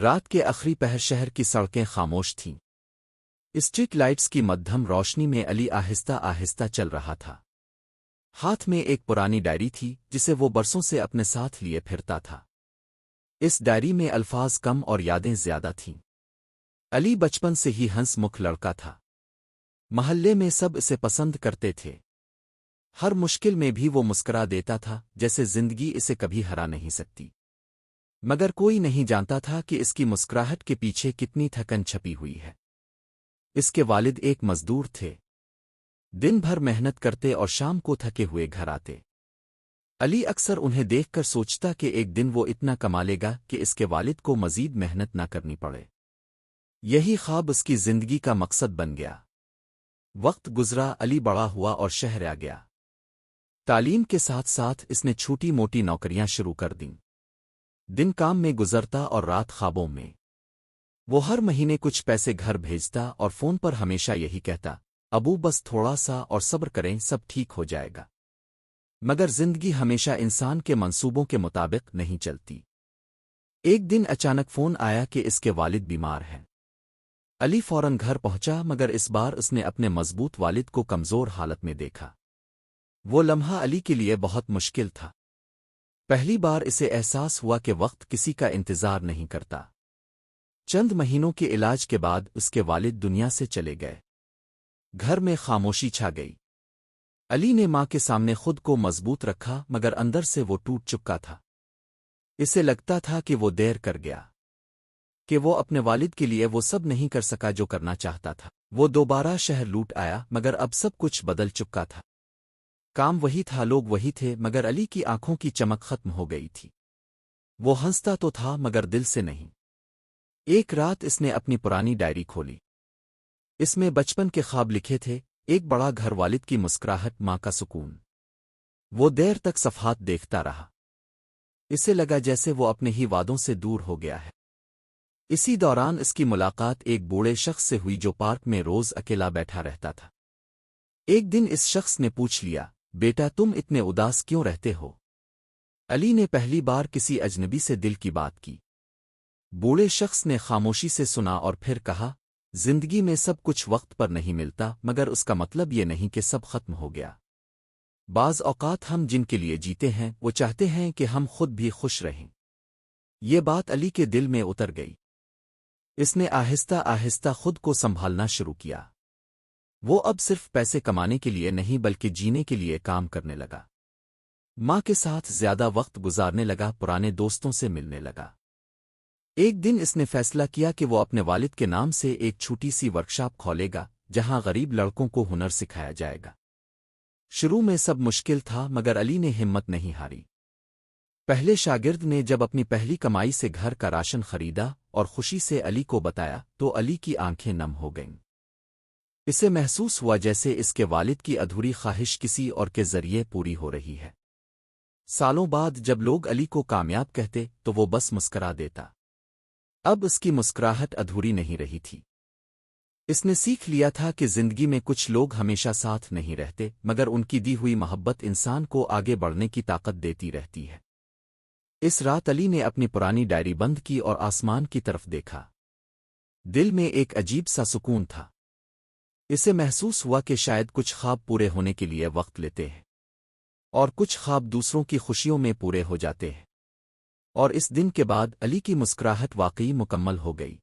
رات کے آخری پہر شہر کی سڑکیں خاموش تھیں۔ اسٹریٹ لائٹس کی مدھم روشنی میں علی آہستہ آہستہ چل رہا تھا۔ ہاتھ میں ایک پرانی ڈائری تھی جسے وہ برسوں سے اپنے ساتھ لیے پھرتا تھا۔ اس ڈائری میں الفاظ کم اور یادیں زیادہ تھیں۔ علی بچپن سے ہی ہنس مکھ لڑکا تھا۔ محلے میں سب اسے پسند کرتے تھے۔ ہر مشکل میں بھی وہ مسکرا دیتا تھا، جیسے زندگی اسے کبھی ہرا نہیں سکتی۔ مگر کوئی نہیں جانتا تھا کہ اس کی مسکراہٹ کے پیچھے کتنی تھکن چھپی ہوئی ہے۔ اس کے والد ایک مزدور تھے۔ دن بھر محنت کرتے اور شام کو تھکے ہوئے گھر آتے۔ علی اکثر انہیں دیکھ کر سوچتا کہ ایک دن وہ اتنا کما لے گا کہ اس کے والد کو مزید محنت نہ کرنی پڑے۔ یہی خواب اس کی زندگی کا مقصد بن گیا۔ وقت گزرا، علی بڑا ہوا اور شہر آ گیا۔ تعلیم کے ساتھ ساتھ اس نے چھوٹی موٹی نوکریاں شروع کر دیں۔ دن کام میں گزرتا اور رات خوابوں میں۔ وہ ہر مہینے کچھ پیسے گھر بھیجتا اور فون پر ہمیشہ یہی کہتا، ابو بس تھوڑا سا اور صبر کریں، سب ٹھیک ہو جائے گا۔ مگر زندگی ہمیشہ انسان کے منصوبوں کے مطابق نہیں چلتی۔ ایک دن اچانک فون آیا کہ اس کے والد بیمار ہیں۔ علی فوراً گھر پہنچا، مگر اس بار اس نے اپنے مضبوط والد کو کمزور حالت میں دیکھا۔ وہ لمحہ علی کے لیے بہت مشکل تھا۔ پہلی بار اسے احساس ہوا کہ وقت کسی کا انتظار نہیں کرتا۔ چند مہینوں کے علاج کے بعد اس کے والد دنیا سے چلے گئے۔ گھر میں خاموشی چھا گئی۔ علی نے ماں کے سامنے خود کو مضبوط رکھا، مگر اندر سے وہ ٹوٹ چکا تھا۔ اسے لگتا تھا کہ وہ دیر کر گیا، کہ وہ اپنے والد کے لیے وہ سب نہیں کر سکا جو کرنا چاہتا تھا۔ وہ دوبارہ شہر لوٹ آیا، مگر اب سب کچھ بدل چکا تھا۔ کام وہی تھا، لوگ وہی تھے، مگر علی کی آنکھوں کی چمک ختم ہو گئی تھی۔ وہ ہنستا تو تھا مگر دل سے نہیں۔ ایک رات اس نے اپنی پرانی ڈائری کھولی۔ اس میں بچپن کے خواب لکھے تھے، ایک بڑا گھر، والد کی مسکراہٹ، ماں کا سکون۔ وہ دیر تک صفحات دیکھتا رہا۔ اسے لگا جیسے وہ اپنے ہی وعدوں سے دور ہو گیا ہے۔ اسی دوران اس کی ملاقات ایک بوڑھے شخص سے ہوئی جو پارک میں روز اکیلا بیٹھا رہتا تھا۔ ایک دن اس شخص نے پوچھ لیا، بیٹا تم اتنے اداس کیوں رہتے ہو؟ علی نے پہلی بار کسی اجنبی سے دل کی بات کی۔ بوڑھے شخص نے خاموشی سے سنا اور پھر کہا، زندگی میں سب کچھ وقت پر نہیں ملتا، مگر اس کا مطلب یہ نہیں کہ سب ختم ہو گیا۔ بعض اوقات ہم جن کے لیے جیتے ہیں وہ چاہتے ہیں کہ ہم خود بھی خوش رہیں۔ یہ بات علی کے دل میں اتر گئی۔ اس نے آہستہ آہستہ خود کو سنبھالنا شروع کیا۔ وہ اب صرف پیسے کمانے کے لیے نہیں بلکہ جینے کے لیے کام کرنے لگا۔ ماں کے ساتھ زیادہ وقت گزارنے لگا، پرانے دوستوں سے ملنے لگا۔ ایک دن اس نے فیصلہ کیا کہ وہ اپنے والد کے نام سے ایک چھوٹی سی ورکشاپ کھولے گا، جہاں غریب لڑکوں کو ہنر سکھایا جائے گا۔ شروع میں سب مشکل تھا، مگر علی نے ہمت نہیں ہاری۔ پہلے شاگرد نے جب اپنی پہلی کمائی سے گھر کا راشن خریدا اور خوشی سے علی کو بتایا تو علی کی آنکھیں نم ہو گئیں۔ اسے محسوس ہوا جیسے اس کے والد کی ادھوری خواہش کسی اور کے ذریعے پوری ہو رہی ہے۔ سالوں بعد جب لوگ علی کو کامیاب کہتے تو وہ بس مسکرا دیتا۔ اب اس کی مسکراہٹ ادھوری نہیں رہی تھی۔ اس نے سیکھ لیا تھا کہ زندگی میں کچھ لوگ ہمیشہ ساتھ نہیں رہتے، مگر ان کی دی ہوئی محبت انسان کو آگے بڑھنے کی طاقت دیتی رہتی ہے۔ اس رات علی نے اپنی پرانی ڈائری بند کی اور آسمان کی طرف دیکھا۔ دل میں ایک عجیب سا سکون تھا۔ اسے محسوس ہوا کہ شاید کچھ خواب پورے ہونے کے لیے وقت لیتے ہیں، اور کچھ خواب دوسروں کی خوشیوں میں پورے ہو جاتے ہیں۔ اور اس دن کے بعد علی کی مسکراہٹ واقعی مکمل ہو گئی۔